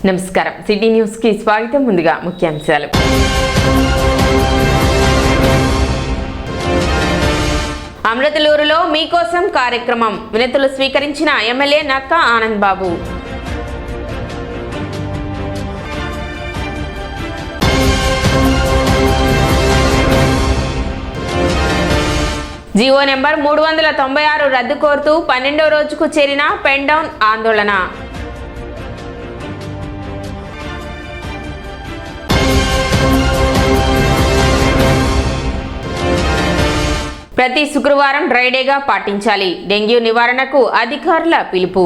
నమస్కారం city news కి స్వాగతం. ముందుగా ముఖ్యాంశాలు. అమృతలూరులో మీకోసం కార్యక్రమం వినతులు స్వీకరించిన MLA Nakka Anand Babu. GO number 396 రద్దు కోరుతూ 12వ రోజుకు చేరిన పెన్ డౌన్ ఆందోళన. ప్రతి శుక్రవారం డ్రైడేగా పాటించాలి. డెంగ్యూ నివారణకు అధికారుల పిలుపు.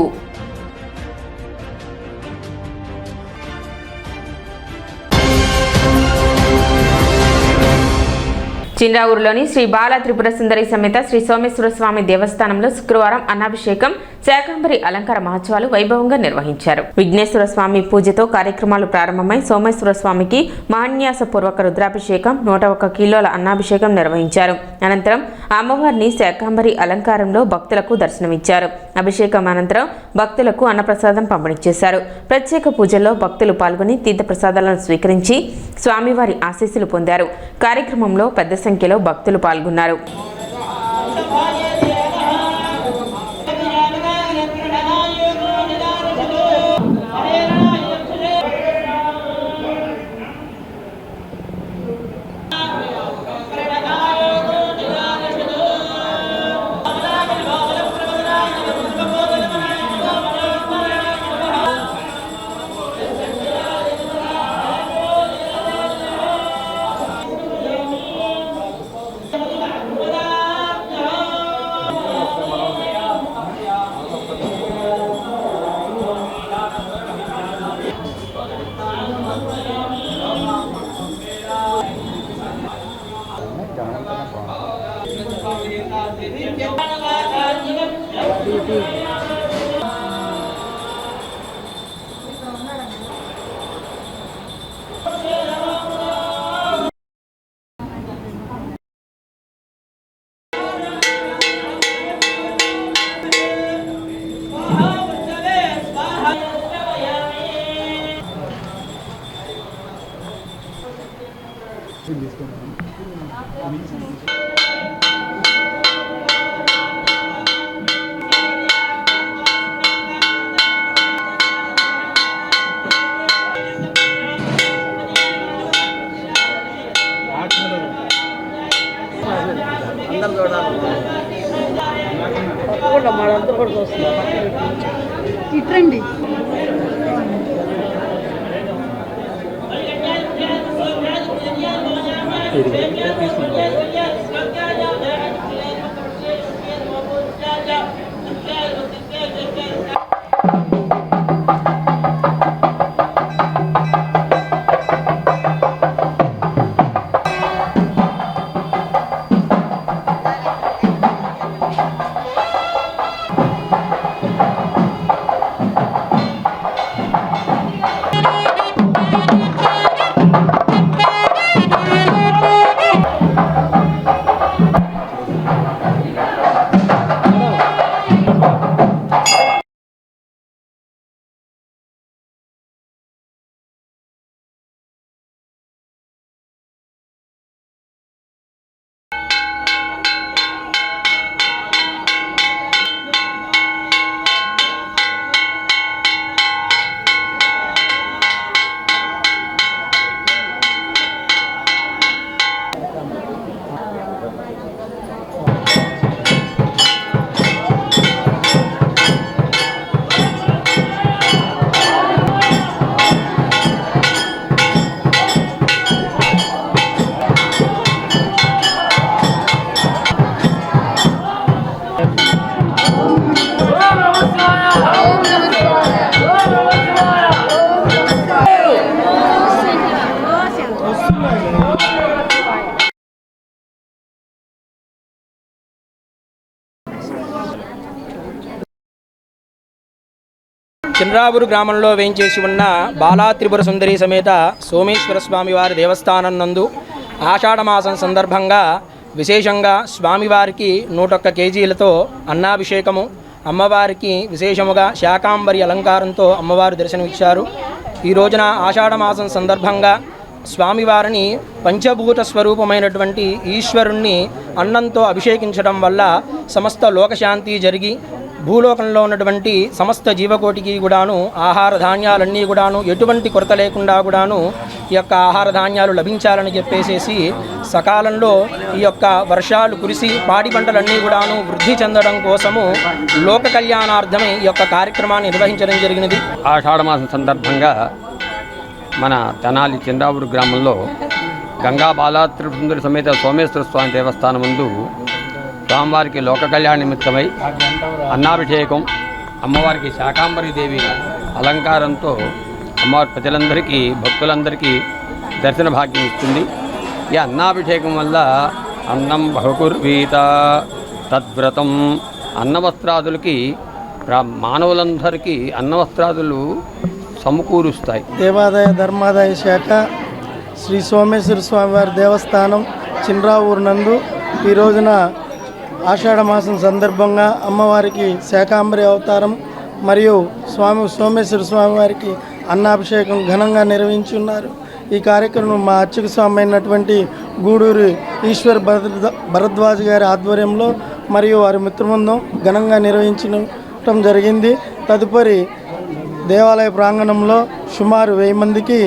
చింద్రావూరులోని శ్రీ బాల త్రిపుర సుందరి సమేత శ్రీ సోమేశ్వర స్వామి దేవస్థానంలో శుక్రవారం అన్నాభిషేకం, శాకంబరి అలంకార మహోత్సవాలు వైభవంగా నిర్వహించారు. విఘ్నేశ్వర స్వామి పూజతో కార్యక్రమాలు ప్రారంభమై సోమేశ్వర స్వామికి మహాన్యాసపూర్వక రుద్రాభిషేకం, 101 కిలోల అన్నాభిషేకం నిర్వహించారు. అనంతరం అమ్మవారిని శాకంబరి అలంకారంలో భక్తులకు దర్శనమిచ్చారు. అభిషేకం అనంతరం భక్తులకు అన్నప్రసాదం పంపిణీ చేశారు. ప్రత్యేక పూజల్లో భక్తులు పాల్గొని తీర్థ ప్రసాదాలను స్వీకరించి స్వామివారి ఆశీస్సులు పొందారు. కార్యక్రమంలో పెద్ద సంఖ్యలో భక్తులు పాల్గొన్నారు. ఇట్రండి చింద్రావూరు గ్రామంలో వేయించేసి ఉన్న బాలా త్రిపుర సుందరి సమేత సోమేశ్వర స్వామి వారి దేవస్థానం నందు ఆషాఢమాసం సందర్భంగా విశేషంగా స్వామివారికి 101 కేజీలతో అన్నాభిషేకము, అమ్మవారికి విశేషముగా శాకాంబరి అలంకారంతో అమ్మవారు దర్శనమిచ్చారు. ఈ రోజున ఆషాఢమాసం సందర్భంగా స్వామివారిని పంచభూత స్వరూపమైనటువంటి ఈశ్వరుణ్ణి అన్నంతో అభిషేకించడం వల్ల సమస్త లోకశాంతి జరిగి భూలోకంలో ఉన్నటువంటి సమస్త జీవకోటికి కూడాను ఆహార ధాన్యాలన్నీ కూడాను ఎటువంటి కొరత లేకుండా కూడాను ఈ యొక్క ఆహార ధాన్యాలు లభించాలని చెప్పేసేసి సకాలంలో ఈ యొక్క వర్షాలు కురిసి పాడి పంటలన్నీ కూడాను వృద్ధి చెందడం కోసము లోక కళ్యాణార్థమై ఈ యొక్క కార్యక్రమాన్ని నిర్వహించడం జరిగినది. ఆషాఢమాసం సందర్భంగా మన తెనాలి చంద్రావూరు గ్రామంలో గంగా బాలా త్రిపుర సమేత సోమేశ్వర స్వామి దేవస్థానం ముందు స్వామివారికి లోక కళ్యాణ నిమిత్తమై అన్నాభిషేకం, అమ్మవారికి శాకాంబరి దేవి అలంకారంతో అమ్మవారి ప్రజలందరికీ భక్తులందరికీ దర్శన భాగ్యం ఇస్తుంది. ఈ అన్నాభిషేకం వల్ల అన్నం బహుకుర్వీత తద్వ్రతం అన్నవస్త్రాదులకి మానవులందరికీ అన్నవస్త్రాదులు సమకూరుస్తాయి. దేవాదాయ ధర్మాదాయ శాఖ శ్రీ సోమేశ్వర స్వామివారి దేవస్థానం చిన్రావూరు నందు ఈ రోజున ఆషాఢమాసం సందర్భంగా అమ్మవారికి శాకాంబరి అవతారం మరియు సోమేశ్వర స్వామివారికి అన్నాభిషేకం ఘనంగా నిర్వహించున్నారు. ఈ కార్యక్రమం మా అర్చక స్వామి అయినటువంటి గూడూరు ఈశ్వర్ భరద్వాజ్ గారి ఆధ్వర్యంలో మరియు వారి మిత్రబృందం ఘనంగా నిర్వహించడం జరిగింది. తదుపరి దేవాలయ ప్రాంగణంలో సుమారు 1000 మందికి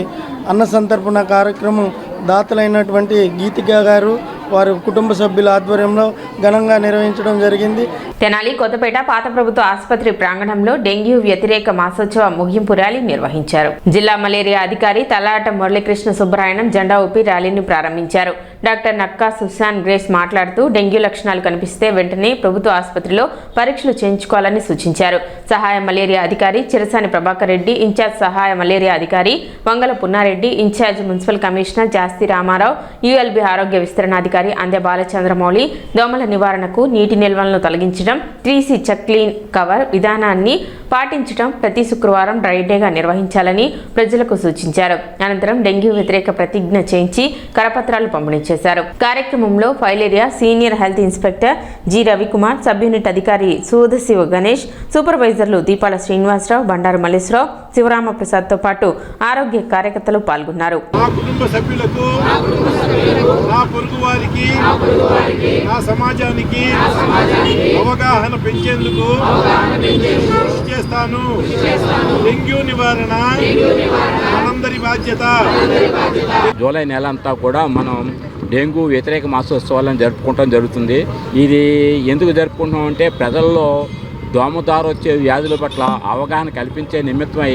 అన్న సంతర్పణ కార్యక్రమం దాతలైనటువంటి గీతిక గారు వారి కుటుంబ సభ్యుల ఆధ్వర్యంలో ఘనంగా నిర్వహించడం జరిగింది. తెనాలి కొత్తపేట పాత ప్రభుత్వ ఆసుపత్రి ప్రాంగణంలో డెంగ్యూ వ్యతిరేక మాసోత్సవ ముగింపు ర్యాలీ నిర్వహించారు. జిల్లా మలేరియా అధికారి తలాట మురళీకృష్ణ సుబ్బరాయణం జెండా ఊపి ర్యాలీని ప్రారంభించారు. డాక్టర్ నక్కా సుశాన్ గ్రేస్ మాట్లాడుతూ డెంగ్యూ లక్షణాలు కనిపిస్తే వెంటనే ప్రభుత్వ ఆసుపత్రిలో పరీక్షలు చేయించుకోవాలని సూచించారు. సహాయ మలేరియా అధికారి చిరసాని ప్రభాకర్ రెడ్డి, ఇన్ఛార్జ్ సహాయ మలేరియా అధికారి Vangala Punnareddy, in-charge municipal commissioner Jasti Ramarao, ULB ఆరోగ్య విస్తరణాధికారి అందే బాలచంద్రమౌళి దోమల నివారణకు నీటి నిల్వలను తొలగించడం, 3C చెక్ క్లీన్ కవర్ విధానాన్ని పాటించడం, ప్రతి శుక్రవారం డ్రై డేగా నిర్వహించాలని ప్రజలకు సూచించారు. అనంతరం డెంగ్యూ వ్యతిరేక ప్రతిజ్ఞ చేయించి కరపత్రాలు పంపిణీ చేశారు. కార్యక్రమంలో filaria senior health inspector G Ravikumar, sub unit అధికారి సూదశివ గణేష్, సూపర్వైజర్లు దీపాల శ్రీనివాసరావు, బండారు మల్లేశ్వరరావు, శివరామప్రసాద్తో పాటు ఆరోగ్య కార్యకర్తలు పాల్గొన్నారు. నా సమాజానికి అవగాహన పెంచేందుకు కృషి చేస్తాను. డెంగ్యూ నివారణ మనందరి బాధ్యత. జూలై నెల అంతా కూడా మనం డెంగ్యూ వ్యతిరేక మాసోత్సవాలను జరుపుకోవడం జరుగుతుంది. ఇది ఎందుకు జరుపుకుంటున్నాం అంటే ప్రజల్లో దోమదారు వచ్చే వ్యాధుల పట్ల అవగాహన కల్పించే నిమిత్తమై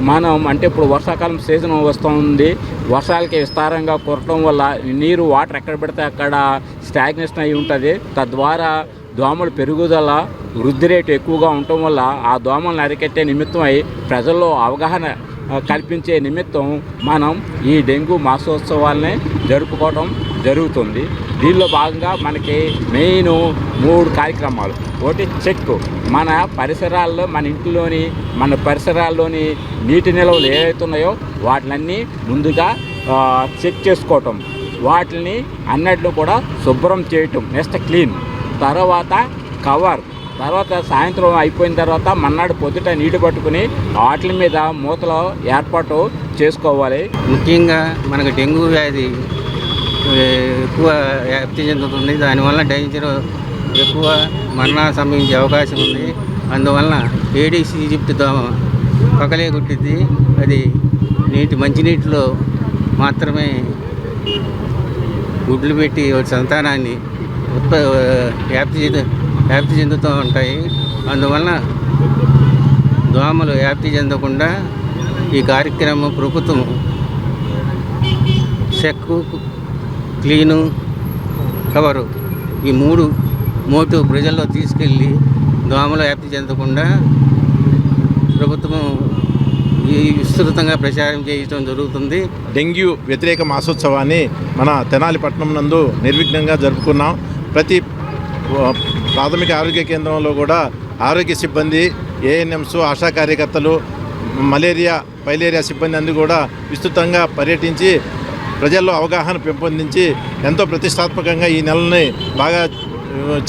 మనం అంటే ఇప్పుడు వర్షాకాలం సీజన్ వస్తుంది. వర్షాలకి విస్తారంగా కురటం వల్ల నీరు వాటర్ ఎక్కడ పెడితే అక్కడ స్టాగ్నేషన్ అయి ఉంటుంది. తద్వారా దోమల పెరుగుదల వృద్ధి రేటు ఎక్కువగా ఉండటం వల్ల ఆ దోమలను అరికట్టే నిమిత్తమై ప్రజల్లో అవగాహన కల్పించే నిమిత్తం మనం ఈ డెంగ్యూ మాసోత్సవాలని జరుపుకోవడం జరుగుతుంది. దీనిలో భాగంగా మనకి మెయిన్ 3 కార్యక్రమాలు. ఒకటి చెక్, మన పరిసరాల్లో మన ఇంట్లోని మన పరిసరాల్లోని నీటి నిల్వలు ఏవైతున్నాయో వాటిలన్నీ ముందుగా చెక్ చేసుకోవటం, వాటిని అన్నిటిని కూడా శుభ్రం చేయటం, నెక్స్ట్ క్లీన్, తర్వాత కవర్, తర్వాత సాయంత్రం అయిపోయిన తర్వాత మన్నాడు పొద్దుట నీటి పట్టుకుని వాటి మీద మూతలో ఏర్పాటు చేసుకోవాలి. ముఖ్యంగా మనకు డెంగ్యూ వ్యాధి ఎక్కువ వ్యాప్తి చెందుతుంది. దానివల్ల డేంజర్ ఎక్కువ మరణ సంభవించే అవకాశం ఉంది. అందువలన ఏడీస్ ఈజిప్ట్ దోమ పగలే గుట్టిద్ది. అది మంచినీటిలో మాత్రమే గుడ్లు పెట్టి సంతానాన్ని వ్యాప్తి చెందుతూ ఉంటాయి. అందువలన దోమలు వ్యాప్తి చెందకుండా ఈ కార్యక్రమం ప్రభుత్వం చెక్కు, క్లీను, కవరు ఈ 3 మోటు ప్రజల్లో తీసుకెళ్ళి దోమలు వ్యాప్తి చెందకుండా ప్రభుత్వం విస్తృతంగా ప్రచారం చేయడం జరుగుతుంది. డెంగ్యూ వ్యతిరేక మాసోత్సవాన్ని మన తెనాలి పట్టణం నందు నిర్విఘ్నంగా జరుపుకున్నాం. ప్రతి ప్రాథమిక ఆరోగ్య కేంద్రంలో కూడా ఆరోగ్య సిబ్బంది, ఏఎన్ఎంస్, ఆశా కార్యకర్తలు, ఫైలేరియా సిబ్బంది అందరూ కూడా విస్తృతంగా పర్యటించి ప్రజల్లో అవగాహన పెంపొందించి ఎంతో ప్రతిష్టాత్మకంగా ఈ నెలని బాగా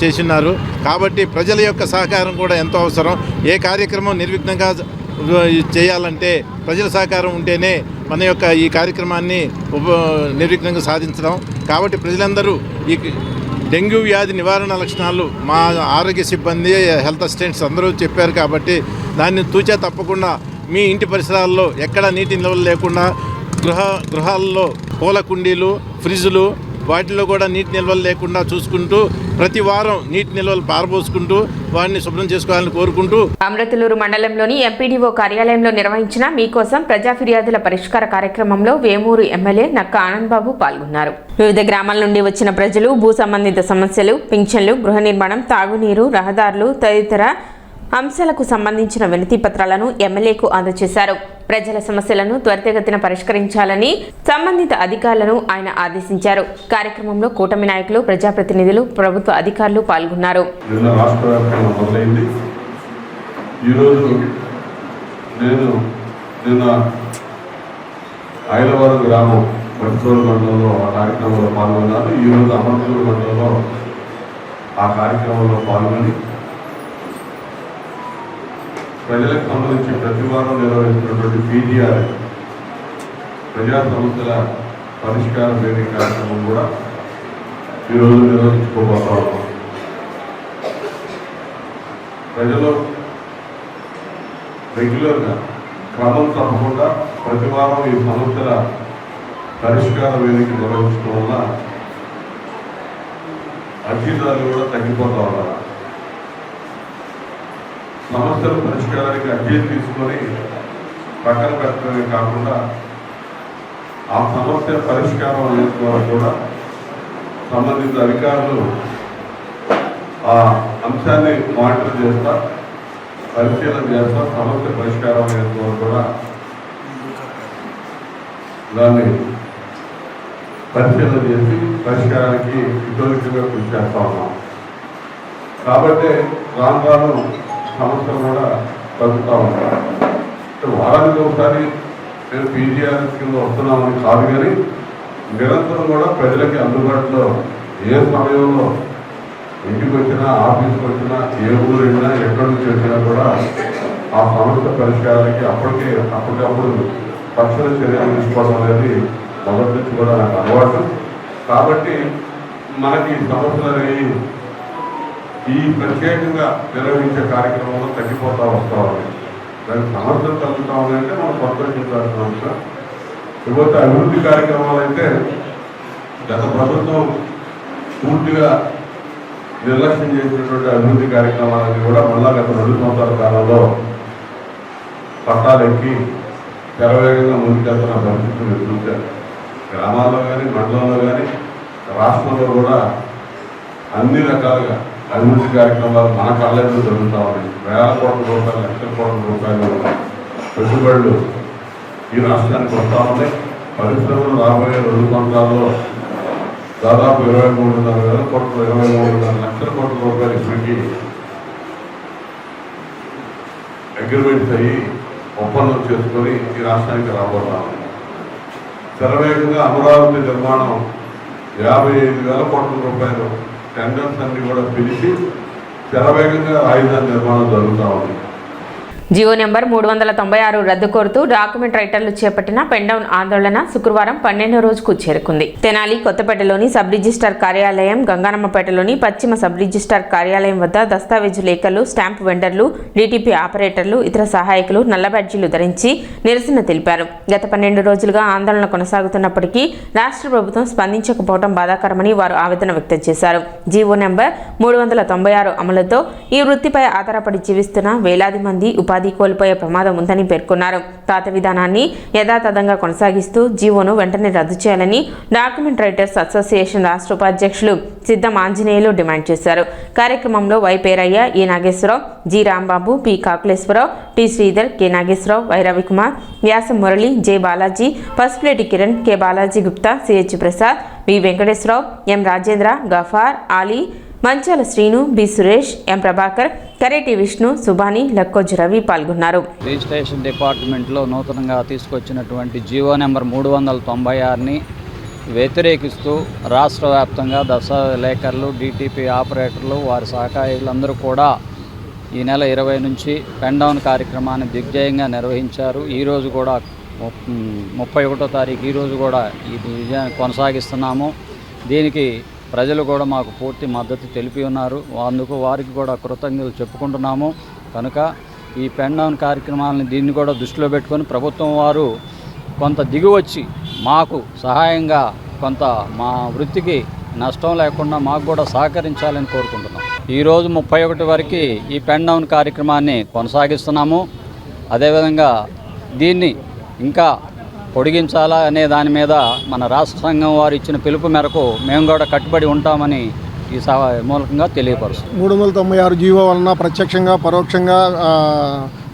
చేస్తున్నారు. కాబట్టి ప్రజల యొక్క సహకారం కూడా ఎంతో అవసరం. ఏ కార్యక్రమం నిర్విఘ్నంగా చేయాలంటే ప్రజల సహకారం ఉంటేనే మన యొక్క ఈ కార్యక్రమాన్ని నిర్విఘ్నంగా సాధించడం. కాబట్టి ప్రజలందరూ ఈ డెంగ్యూ వ్యాధి నివారణ లక్షణాలు మా ఆరోగ్య సిబ్బంది, హెల్త్ అసిస్టెంట్స్ అందరూ చెప్పారు. కాబట్టి దాన్ని తూచా తప్పకుండా మీ ఇంటి పరిసరాల్లో ఎక్కడ నీటి నిల్వలు లేకుండా గృహాల్లో పూల కుండీలు, ఫ్రిడ్జులు వాటిలో కూడా నీటి నిల్వలు లేకుండా చూసుకుంటూ ప్రతి వారం నీటి నిల్వలు పారబోసుకుంటూ వాటిని శుభ్రం చేసుకోవాలని కోరుకుంటూ అమృతలూరు మండలంలోని ఎంపీడీఓ కార్యాలయంలో నిర్వహించిన మీకోసం ప్రజా ఫిర్యాదుల పరిష్కార కార్యక్రమంలో వేమూరు ఎమ్మెల్యే నక్క ఆనందబాబు పాల్గొన్నారు. వివిధ గ్రామాల నుండి వచ్చిన ప్రజలు భూ సంబంధిత సమస్యలు, పింఛన్లు, గృహ నిర్మాణం, తాగునీరు, రహదారులు తదితర అంశాలకు సంబంధించిన వినతి పత్రాలను ఎమ్మెల్యేకు అందజేశారు. ప్రజల సమస్యలను త్వరితగతిన పరిష్కరించాలని సంబంధిత అధికారులను ఆయన ఆదేశించారు. కార్యక్రమంలో కూటమి నాయకులు, ప్రజాప్రతినిధులు, ప్రభుత్వ అధికారులు పాల్గొన్నారు. ఐలవరం గ్రామం పట్టుకోలు మండలంలో ఆ కార్యక్రమంలో పాల్గొన్నారు. ఈరోజు అమర్తూరు మండలంలో ఆ కార్యక్రమంలో పాల్గొని ప్రజలకు సంబంధించి ప్రతి వారం నిర్వహిస్తున్నటువంటి పీజీఆర్ ప్రజా సమస్యల పరిష్కార వేదిక కార్యక్రమం కూడా ఈరోజు నిర్వహించుకోబోతా ఉన్నాం. ప్రజలు రెగ్యులర్గా క్రమం తప్పకుండా ప్రతి వారం ఈ సమస్యల పరిష్కార వేదిక నిర్వహించడం వల్ల అర్జీదారులు కూడా తగ్గిపోతా ఉన్నారు. సమస్యల పరిష్కారానికి అర్జీలు తీసుకొని పక్కన పెట్టడమే కాకుండా ఆ సమస్య పరిష్కారం అనే ద్వారా కూడా సంబంధిత అధికారులు ఆ అంశాన్ని మానిటర్ చేస్తా, పరిశీలన చేస్తా, సమస్య పరిష్కారం అనే ద్వారా కూడా దాన్ని పరిశీలన చేసి పరిష్కారానికి ఇతోలికంగా కృషి చేస్తా ఉన్నాం. కాబట్టి రాను రాను సమస్యలు కూడా తగ్గుతూ ఉంటాయి. వారానికి ఒకసారి నేను పీజీఆర్ కింద వస్తున్నామని కాదు, కానీ నిరంతరం కూడా ప్రజలకి అందుబాటులో ఏ సమయంలో ఇంటికి వచ్చినా, ఆఫీస్కి వచ్చినా, ఏ ఊరు వెళ్ళినా, ఎక్కడి నుంచి వచ్చినా కూడా ఆ సమస్య పరిష్కారానికి అప్పటికప్పుడు తక్షణ చర్యలు తీసుకోవడం అనేది మొదటి నుంచి కూడా నాకు అలవాటు. కాబట్టి మనకి సమస్యలు అనేవి ఈ ప్రత్యేకంగా నిర్వహించే కార్యక్రమంలో తగ్గిపోతూ వస్తూ ఉన్నాయి. దానికి సమస్యలు తగ్గుతూ ఉన్నాయంటే మనం సంతోషించాల్సిన అంశం. ఇకపోతే అభివృద్ధి కార్యక్రమాలు అయితే గత ప్రభుత్వం పూర్తిగా నిర్లక్ష్యం చేసినటువంటి అభివృద్ధి కార్యక్రమాలన్నీ కూడా మళ్ళా గత 2 సంవత్సరాల కాలంలో పట్టాలెక్కి శరవేగంగా ముందుకెళ్తున్న పరిస్థితులు చూశారు. గ్రామాల్లో కానీ, మండలంలో కానీ, రాష్ట్రంలో కూడా అన్ని రకాలుగా అభివృద్ధి కార్యక్రమాలు మన కళ్ళెందుకు జరుగుతూ ఉన్నాయి. వేల కోట్ల రూపాయలు, లక్షల కోట్ల రూపాయలు పెట్టుబడులు ఈ రాష్ట్రానికి వస్తూ ఉన్నాయి. పరిశ్రమలు రాబోయే 2 సంవత్సరాల్లో దాదాపు 23,500 కోట్లు, 23,500 లక్షల కోట్ల రూపాయలు ఇప్పటికీ అగ్రిమెంట్స్ అయ్యి ఒప్పందం చేసుకొని ఈ రాష్ట్రానికి రాబోతా ఉన్నాయి. శరవేగంగా అమరావతి నిర్మాణం 55,000 కోట్ల రూపాయలు టెండర్స్ అన్ని కూడా పిలిచి శరవేగంగా రాజధాని నిర్మాణం జరుగుతూ ఉంది. జియో నెంబర్ 396 రద్దు కోరుతూ డాక్యుమెంట్ రైటర్లు చేపట్టిన పెండౌన్ ఆందోళన శుక్రవారం 12వ రోజుకు చేరుకుంది. తెనాలి కొత్తపేటలోని సబ్ రిజిస్టార్ కార్యాలయం, గంగానమ్మపేటలోని పశ్చిమ సబ్ రిజిస్టార్ కార్యాలయం వద్ద దస్తావేజు లేఖలు, స్టాంపు వెండర్లు, డీటీపీ ఆపరేటర్లు, ఇతర సహాయకులు నల్ల బ్యాడ్జీలు ధరించి నిరసన తెలిపారు. గత 12 రోజులుగా ఆందోళన కొనసాగుతున్నప్పటికీ రాష్ట్ర ప్రభుత్వం స్పందించకపోవడం బాధాకరమని వారు ఆవేదన వ్యక్తం చేశారు. జియో నెంబర్ 396 అమలుతో ఈ వృత్తిపై ఆధారపడి జీవిస్తున్న వేలాది మంది ఉపాధి కోల్పోయే ప్రమాదం ఉందని పేర్కొన్నారు. పాత విధానాన్ని యథాతథంగా కొనసాగిస్తూ జీవోను వెంటనే రద్దు చేయాలని డాక్యుమెంట్ రైటర్స్ అసోసియేషన్ రాష్ట్ర ఉపాధ్యక్షులు సిద్ధం ఆంజనేయులు డిమాండ్ చేశారు. కార్యక్రమంలో Y Perayya, A Nageswararao, G Rambabu, P Kakuleswararao, T Sridhar, K Nageswararao, Y Ravikumar, Vyasa Murali, J Balaji, Pasupuleti Kiran, K Balaji Gupta, CH Prasad, V Venkateswararao, M Rajendra, Gaffar, Ali, Manchala Srinu, B Suresh, M Prabhakar, Kareti Vishnu, Subani, Lakkoju Ravi పాల్గొన్నారు. రిజిస్ట్రేషన్ డిపార్ట్మెంట్లో నూతనంగా తీసుకొచ్చినటువంటి జియో నెంబర్ 396ని వ్యతిరేకిస్తూ రాష్ట్ర వ్యాప్తంగా దశ లేఖర్లు, డిటిపి ఆపరేటర్లు, వారి సహకారులందరూ కూడా ఈ నెల 20 నుంచి పెన్ డౌన్ కార్యక్రమాన్ని దిగ్విజయంగా నిర్వహించారు. ఈరోజు కూడా 31వ తారీఖు ఈరోజు కూడా ఈ విజయాన్ని కొనసాగిస్తున్నాము. దీనికి ప్రజలు కూడా మాకు పూర్తి మద్దతు తెలిపి ఉన్నారు. అందుకు వారికి కూడా కృతజ్ఞతలు చెప్పుకుంటున్నాము. కనుక ఈ పెన్ డౌన్ కార్యక్రమాలని దీన్ని కూడా దృష్టిలో పెట్టుకొని ప్రభుత్వం వారు కొంత దిగువచ్చి మాకు సహాయంగా కొంత మా వృత్తికి నష్టం లేకుండా మాకు కూడా సహకరించాలని కోరుకుంటున్నాం. ఈరోజు 31 వరకు ఈ పెన్ డౌన్ కార్యక్రమాన్ని కొనసాగిస్తున్నాము. అదేవిధంగా దీన్ని ఇంకా పొడిగించాలా అనే దాని మీద మన రాష్ట్ర సంఘం వారు ఇచ్చిన పిలుపు మేరకు మేము కూడా కట్టుబడి ఉంటామని ఈ సభ మూలకంగా తెలియపరుస్తాం. 396 జీవో వలన ప్రత్యక్షంగా పరోక్షంగా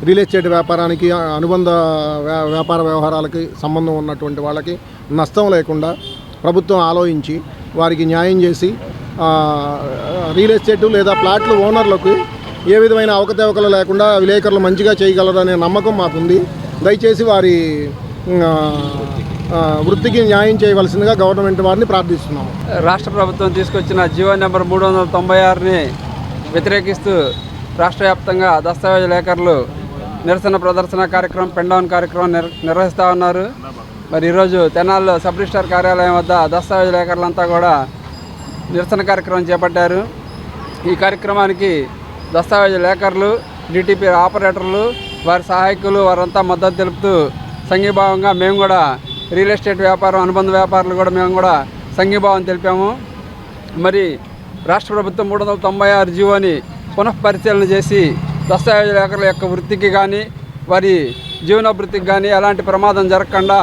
రియల్ ఎస్టేట్ వ్యాపారానికి అనుబంధ వ్యాపార వ్యవహారాలకి సంబంధం ఉన్నటువంటి వాళ్ళకి నష్టం లేకుండా ప్రభుత్వం ఆలోచించి వారికి న్యాయం చేసి రియల్ ఎస్టేట్ లేదా ప్లాట్ల ఓనర్లకు ఏ విధమైన అవకతవకలు లేకుండా విలేకరులు మంచిగా చేయగలరనే నమ్మకం మాకుంది. దయచేసి వారి వృత్తికి న్యాయం చేయవలసిందిగా గవర్నమెంట్ వారిని ప్రార్థిస్తున్నాము. రాష్ట్ర ప్రభుత్వం తీసుకొచ్చిన జీవో నెంబర్ 396ని వ్యతిరేకిస్తూ రాష్ట్ర వ్యాప్తంగా దస్తావేజ్ లేఖరులు నిరసన ప్రదర్శన కార్యక్రమం పెన్ డౌన్ కార్యక్రమం నిర్వహిస్తూ ఉన్నారు. మరి ఈరోజు తెనాలిలో సబ్ రిజిస్ట్రార్ కార్యాలయం వద్ద దస్తావేజ్ లేఖరులంతా కూడా నిరసన కార్యక్రమం చేపట్టారు. ఈ కార్యక్రమానికి దస్తావేజ్ లేఖరులు, డిటిపి ఆపరేటర్లు, వారి సహాయకులు వారంతా మద్దతు తెలుపుతూ సంఘీభావంగా మేము కూడా రియల్ ఎస్టేట్ వ్యాపారం అనుబంధ వ్యాపారులు కూడా మేము కూడా సంఘీభావం తెలిపాము. మరి రాష్ట్ర ప్రభుత్వం 396 జీవోని పునఃపరిశీలన చేసి దస్తావేజ్ లేఖరుల యొక్క వృత్తికి కానీ వారి జీవనోభివృద్ధికి కానీ ఎలాంటి ప్రమాదం జరగకుండా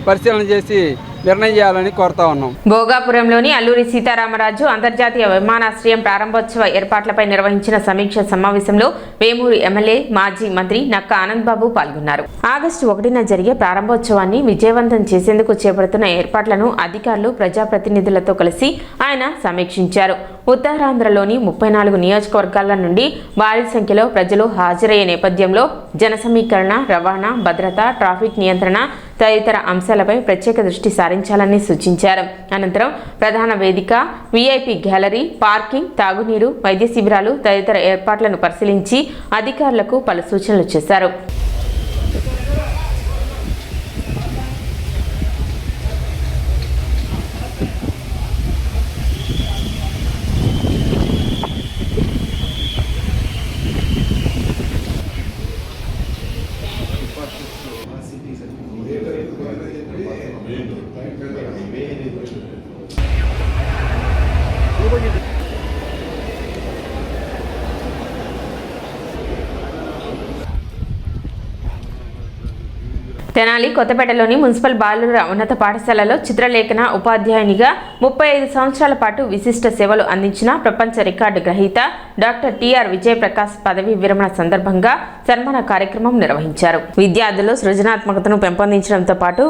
పరిశీలన చేసి నిర్ణయం చేయాలని కోరుతా ఉన్నాం. భోగాపురంలోని అల్లూరి సీతారామరాజు అంతర్జాతీయ విమానాశ్రయం ప్రారంభోత్సవ ఏర్పాట్లపై నిర్వహించిన సమీక్ష సమావేశంలో వేమూరు ఎమ్మెల్యే మాజీ మంత్రి నక్క ఆనందబాబు పాల్గొన్నారు. ఆగస్టు 1న జరిగే ప్రారంభోత్సవాన్ని విజయవంతం చేసేందుకు చేపడుతున్న ఏర్పాట్లను అధికారులు ప్రజాప్రతినిధులతో కలిసి ఆయన సమీక్షించారు. ఉత్తరాంధ్రలోని 34 నియోజకవర్గాల నుండి భారీ సంఖ్యలో ప్రజలు హాజరయ్యే నేపథ్యంలో జన సమీకరణ, రవాణా, భద్రత, ట్రాఫిక్ నియంత్రణ తదితర అంశాలపై ప్రత్యేక దృష్టి సారించాలని సూచించారు. అనంతరం ప్రధాన వేదిక, వీఐపీ గ్యాలరీ, పార్కింగ్, తాగునీరు, వైద్య శిబిరాలు తదితర ఏర్పాట్లను పరిశీలించి అధికారులకు పలు సూచనలు చేశారు. తెనాలి కొత్తపేటలోని మున్సిపల్ బాలుర ఉన్నత పాఠశాలలో చిత్రలేఖన ఉపాధ్యాయునిగా 35 సంవత్సరాల పాటు విశిష్ట సేవలు అందించిన ప్రపంచ రికార్డు గ్రహీత డాక్టర్ టిఆర్ విజయప్రకాష్ పదవీ విరమణ సందర్భంగా సన్మాన కార్యక్రమం నిర్వహించారు. విద్యార్థులు సృజనాత్మకతను పెంపొందించడంతో పాటు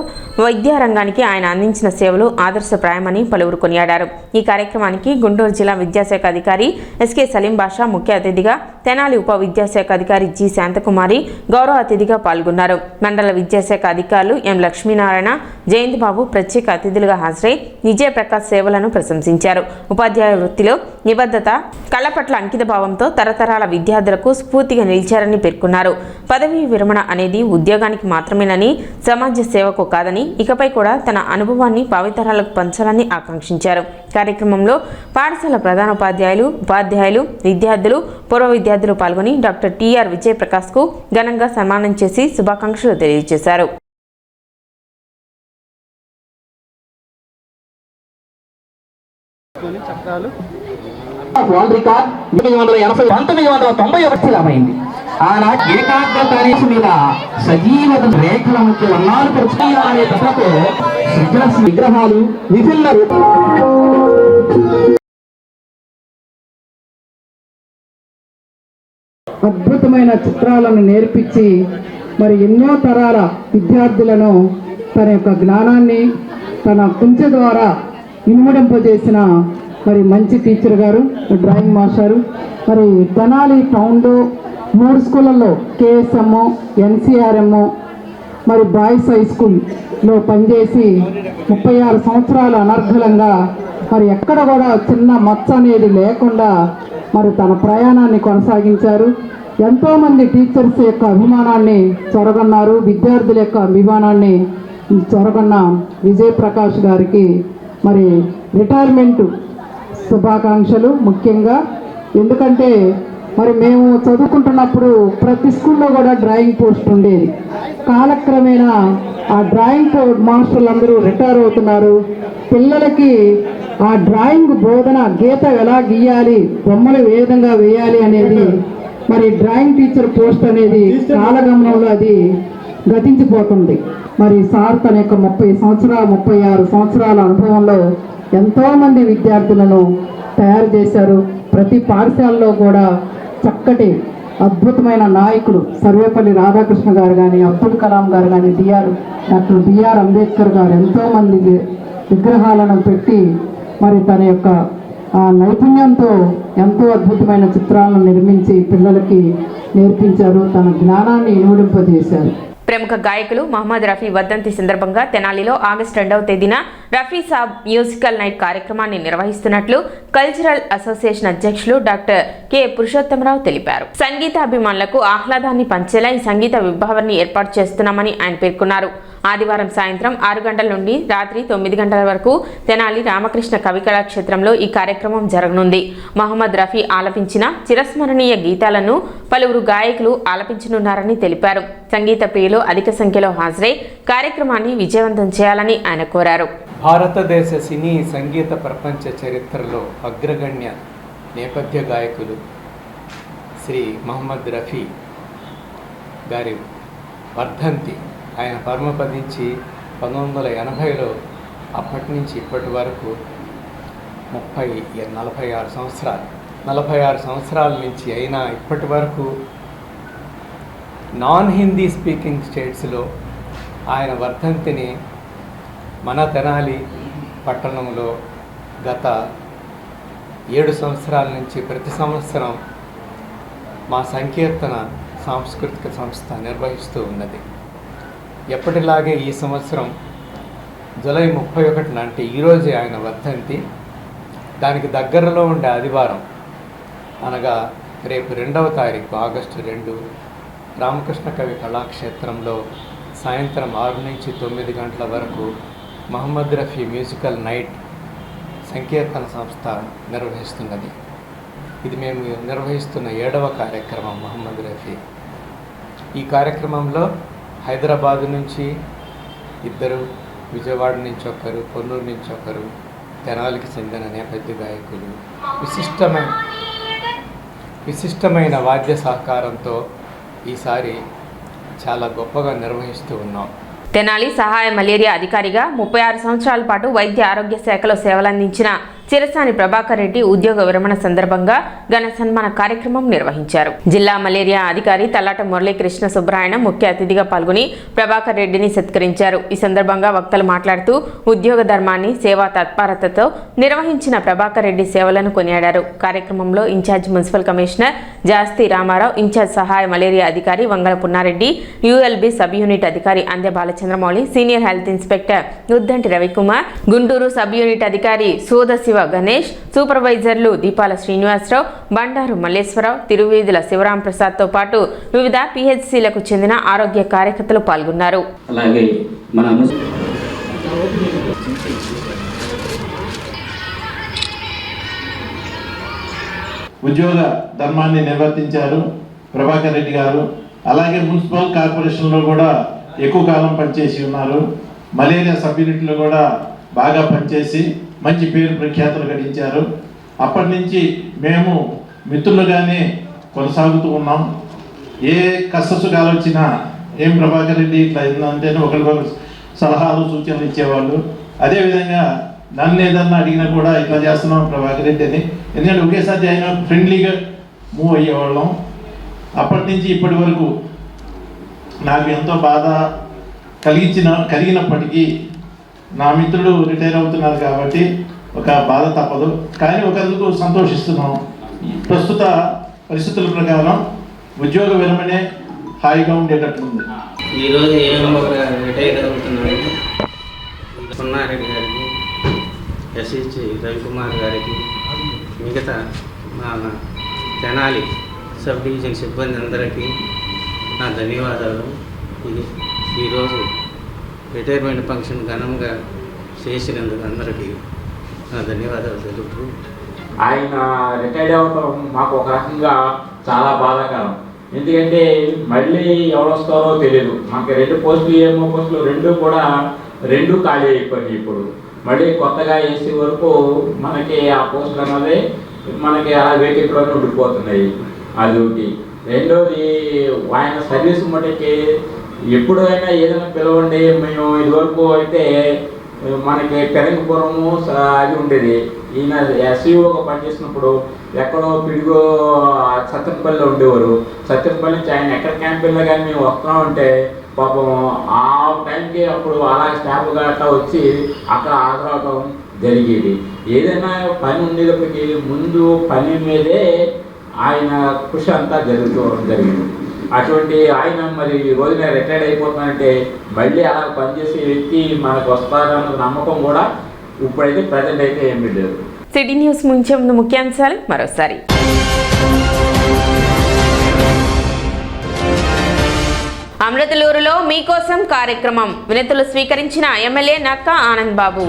విద్యారంగానికి ఆయన అందించిన సేవలు ఆదర్శప్రాయమని పలువురు కొనియాడారు. ఈ కార్యక్రమానికి గుంటూరు జిల్లా విద్యాశాఖ అధికారి ఎస్కే సలీం బాషా ముఖ్య అతిథిగా, తెనాలి ఉప విద్యాశాఖ అధికారి జి శాంతకుమారి గౌరవ అతిథిగా పాల్గొన్నారు. మండల విద్యాశాఖ అధికారులు ఎం లక్ష్మీనారాయణ, జయంత్ బాబు ప్రత్యేక అతిథులుగా హాజరై విజయప్రకాష్ సేవలను ప్రశంసించారు. ఉపాధ్యాయ వృత్తిలో నిబద్ధత, కళ పట్ల అంకిత భావంతో తరతరాల విద్యార్థులకు స్ఫూర్తిగా నిలిచారని పేర్కొన్నారు. పదవీ విరమణ అనేది ఉద్యోగానికి మాత్రమేనని, సమాజ సేవకు కాదని, ఇకపై కూడా తన అనుభవాన్ని భావితరాలకు పంచాలని ఆకాంక్షించారు. కార్యక్రమంలో పాఠశాల ప్రధానోపాధ్యాయులు, ఉపాధ్యాయులు, విద్యార్థులు, పూర్వ విద్యార్థులు పాల్గొని డాక్టర్ టిఆర్ విజయప్రకాష్ కు ఘనంగా సన్మానం చేసి శుభాకాంక్షలు తెలియజేశారు. World record 1990 అమైంది. ఆనాటి ఏకాగ్రత అనేసి మీద సజీవత రేఖల మధ్య వర్ణాలు పరిచయాలనే దశతో సృజన విగ్రహాలు విభిన్న అద్భుతమైన చిత్రాలను నేర్పించి మరి ఎన్నో తరాల విద్యార్థులను తన యొక్క జ్ఞానాన్ని తన కుంచె ద్వారా ఇనుమడింపజేసిన మరి మంచి టీచర్ గారు, డ్రాయింగ్ మాస్టారు. మరి తెనాలి టౌన్లో 3 స్కూళ్ళల్లో కేఎస్ఎం, ఎన్సిఆర్ఎం, మరి బాయ్స్ హై స్కూల్లో పనిచేసి 36 సంవత్సరాలు అనర్ఘలంగా మరి ఎక్కడ కూడా చిన్న మచ్చ అనేది లేకుండా మరి తన ప్రయాణాన్ని కొనసాగించారు. ఎంతోమంది టీచర్స్ యొక్క అభిమానాన్ని చొరగొన్నారు, విద్యార్థుల యొక్క అభిమానాన్ని చొరగొన్న విజయప్రకాష్ గారికి మరి రిటైర్మెంట్ శుభాకాంక్షలు. ముఖ్యంగా ఎందుకంటే మరి మేము చదువుకుంటున్నప్పుడు ప్రతి స్కూల్లో కూడా డ్రాయింగ్ పోస్ట్ ఉండేది. కాలక్రమేణా ఆ డ్రాయింగ్ మాస్టర్లు అందరూ రిటైర్ అవుతున్నారు. పిల్లలకి ఆ డ్రాయింగ్ బోధన, గీత ఎలా గీయాలి, బొమ్మలు ఏ విధంగా వేయాలి అనేది మరి డ్రాయింగ్ టీచర్ పోస్ట్ అనేది కాలగమనంలో అది గతించిపోతుంది. మరి సార్ తన యొక్క 36 సంవత్సరాల అనుభవంలో ఎంతోమంది విద్యార్థులను తయారు చేశారు. ప్రతి పాఠశాలలో కూడా చక్కటి అద్భుతమైన నాయకులు సర్వేపల్లి రాధాకృష్ణ గారు కానీ, అబ్దుల్ కలాం గారు కానీ, డాక్టర్ బిఆర్ అంబేద్కర్ గారు ఎంతోమంది విగ్రహాలను పెట్టి మరి తన యొక్క నైపుణ్యంతో ఎంతో అద్భుతమైన చిత్రాలను నిర్మించి పిల్లలకి నేర్పించారు. తన జ్ఞానాన్ని ఇనుమడింపజేశారు. ప్రముఖ గాయకులు మహమ్మద్ రఫీ వర్ధంతి సందర్భంగా తెనాలిలో ఆగస్టు 2వ తేదీన రఫీ సాబ్ మ్యూజికల్ నైట్ కార్యక్రమాన్ని నిర్వహిస్తున్నట్లు కల్చరల్ అసోసియేషన్ అధ్యక్షులు డాక్టర్ కె పురుషోత్తమరావు తెలిపారు. సంగీతాభిమానులకు ఆహ్లాదాన్ని పంచేలా ఈ సంగీత విభావాన్ని ఏర్పాటు చేస్తున్నామని ఆయన పేర్కొన్నారు. ఆదివారం సాయంత్రం 6 గంటల నుండి రాత్రి 9 గంటల వరకు తెనాలి రామకృష్ణ కవి కళాక్షేత్రంలో ఈ కార్యక్రమం జరగనుంది. మహమ్మద్ రఫీ ఆలపించిన చిరస్మరణీయ గీతాలను పలువురు గాయకులు ఆలపించనున్నారని తెలిపారు. సంగీత ప్రియులు అధిక సంఖ్యలో హాజరై కార్యక్రమాన్ని విజయవంతం చేయాలని ఆయన కోరారు. భారతదేశ సినీ సంగీత ప్రపంచ చరిత్రలో అగ్రగణ్య నేపథ్య గాయకులు శ్రీ మహమ్మద్ రఫీ గారి వర్ధంతి. ఆయన పరమపదించి 1980లో అప్పటి నుంచి ఇప్పటి వరకు 46 సంవత్సరాల నుంచి అయినా ఇప్పటి వరకు నాన్ హిందీ స్పీకింగ్ స్టేట్స్లో ఆయన వర్ధంతిని మన తెనాలి పట్టణంలో గత 7 సంవత్సరాల నుంచి ప్రతి సంవత్సరం మా సంకీర్తన సాంస్కృతిక సంస్థ నిర్వహిస్తూ ఉన్నది. ఎప్పటిలాగే ఈ సంవత్సరం జూలై 31 అంటే ఈరోజే ఆయన వర్ధంతి. దానికి దగ్గరలో ఉండే ఆదివారం అనగా రేపు 2వ తారీఖు ఆగస్టు 2 రామకృష్ణ కవి కళాక్షేత్రంలో సాయంత్రం 6 నుంచి 9 గంటల వరకు మహమ్మద్ రఫీ మ్యూజికల్ నైట్ సంకీర్తన సంస్థ నిర్వహిస్తున్నది. ఇది మేము నిర్వహిస్తున్న 7వ కార్యక్రమం మహమ్మద్ రఫీ. ఈ కార్యక్రమంలో హైదరాబాదు నుంచి 2, విజయవాడ నుంచి 1, కొన్నూరు నుంచి 1, తెనాలికి చెందిన నేపథ్య గాయకులు విశిష్టమైన వాద్య సహకారంతో ఈసారి చాలా గొప్పగా నిర్వహిస్తూ ఉన్నాం. తెనాలి సహాయ మలేరియా అధికారిగా 36 సంవత్సరాల పాటు వైద్య ఆరోగ్య శాఖలో సేవలందించిన చిరసాని ప్రభాకర్ రెడ్డి ఉద్యోగ విరమణ సందర్భంగా ఘన సన్మాన కార్యక్రమం నిర్వహించారు. జిల్లా మలేరియా అధికారి తలాట మురళీకృష్ణ సుబ్రహ్మణ్యం ముఖ్య అతిథిగా పాల్గొని ప్రభాకర్ రెడ్డిని సత్కరించారు. ఈ సందర్భంగా వక్తలు మాట్లాడుతూ ఉద్యోగ ధర్మాన్ని, సేవా తత్పరతతో నిర్వహించిన ప్రభాకర్ రెడ్డి సేవలను కొనియాడారు. కార్యక్రమంలో incharge municipal commissioner Jasti Ramarao, incharge సహాయ మలేరియా అధికారి Vangala Punnareddy, ULB sub unit అధికారి అందే Balachandramouli, senior health inspector Uddanti Ravikumar, Guntur sub unit అధికారి సోదశివ గణేష్, సూపర్వైజర్లు దీపాల శ్రీనివాసరావు, బండారు మల్లేశ్వరరావు, తిరువీధుల శివరాం ప్రసాద్ తో పాటు వివిధ పిహెచ్సిలకు చెందిన ఆరోగ్య కార్యకర్తలు పాల్గొన్నారు. అలాగే మన ఉద్యోగ ధర్మాన్ని నిర్వర్తించారు ప్రభాకర్ రెడ్డి గారు. అలాగే మున్సిపల్ కార్పొరేషన్లో కూడా ఎక్కువ కాలం పనిచేసి ఉన్నారు. మలేరియా సబ్ యూనిట్లో కూడా బాగా పనిచేసి మంచి పేరు ప్రఖ్యాతులు గడించారు. అప్పటి నుంచి మేము మిత్రులుగానే కొనసాగుతూ ఉన్నాం. ఏ కష్టసుఖాలు వచ్చినా ఏం ప్రభాకర్ రెడ్డి ఇట్లా ఏంటంటేనే ఒకరికొకరు సలహాలు సూచనలు ఇచ్చేవాళ్ళు. అదేవిధంగా నన్ను ఏదన్నా అడిగినా కూడా ఇట్లా చేస్తున్నాం ప్రభాకర్ రెడ్డి అని, ఎందుకంటే ఒకేసారి ఆయన ఫ్రెండ్లీగా మూవ్ అయ్యేవాళ్ళం. అప్పటి నుంచి ఇప్పటి వరకు నాకు ఎంతో బాధ కలిగినప్పటికీ నా మిత్రుడు రిటైర్ అవుతున్నారు కాబట్టి ఒక బాధ తప్పదు. కానీ ఒకందుకు సంతోషిస్తున్నాం. ప్రస్తుత పరిస్థితుల ప్రకారం ఉద్యోగ విరమణే హాయిగా ఉండేటట్లుంది. ఈరోజు ఏమో రిటైర్ అవుతున్నాడు పున్నారెడ్డి గారికి, ఎస్హెచ్ రవికుమార్ గారికి, మిగతా మా తెనాలి సబ్ డివిజన్ సిబ్బంది అందరికీ నా ధన్యవాదాలు. ఈరోజు రిటైర్మెంట్ ఫంక్షన్ ఘనంగా చేసినందుకు అందరికీ నా ధన్యవాదాలు తెలుపుతూ, ఆయన రిటైర్డ్ అవ్వడం మాకు ఒక రకంగా చాలా బాధాకరం. ఎందుకంటే మళ్ళీ ఎవరు వస్తారో తెలియదు. మాకు 2 పోస్టులు ఏమో పోస్టులు రెండు ఖాళీ అయిపోయినాయి. ఇప్పుడు మళ్ళీ కొత్తగా వేసే వరకు మనకి ఆ పోస్టులు అన్నది మనకి అలా వేకెంట్లోనే ఉండిపోతున్నాయి. అదొకటి. రెండోది, ఆయన సర్వీస్ మటుకి ఎప్పుడైనా ఏదైనా పిలవండి. మేము ఇదివరకు అయితే మనకి పెరంగపురము అది ఉండేది. ఈయన ఎస్ఈఓగా పనిచేసినప్పుడు ఎక్కడో పిడుగు సత్యంపల్లిలో ఉండేవారు. సత్యంపల్లి నుంచి ఆయన ఎక్కడ క్యాంప్ వెళ్ళినా కానీ మేము వస్తున్నామంటే పాపం ఆ టైంకి అప్పుడు అలా స్టాఫ్గా అట్లా వచ్చి అక్కడ హాజరవడం జరిగేది. ఏదైనా పని ఉండేటప్పటికి ముందు పని మీదే ఆయన కృషి అంతా జరిగింది. అటువంటి ఆయన మరి ఈ రోజున రిటైర్డ్ అయిపోతున్నారంటే మళ్ళీ అలా పనిచేసే వ్యక్తి మనకు వస్తారన్న నమ్మకం కూడా ఇప్పుడైతే ప్రజెంట్ అయితే ఏమీ లేదు. సిటీ న్యూస్ ముంచే ముందు ముఖ్యాంశాలు మరోసారి. అమృతలూరులో మీకోసం కార్యక్రమం వినతులు స్వీకరించిన MLA Nakka Anand Babu.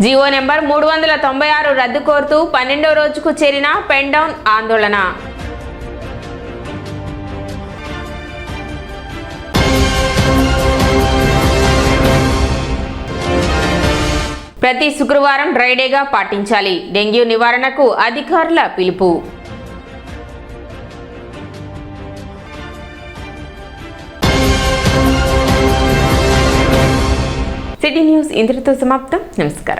GO number 396 రద్దు కోరుతూ 12వ రోజుకు చేరిన పెన్ డౌన్ ఆందోళన. ప్రతి శుక్రవారం డ్రైడేగా పాటించాలి. డెంగ్యూ నివారణకు అధికారుల పిలుపు. సిటీ న్యూస్ ఇంతటితో సమాప్తం. నమస్కారం.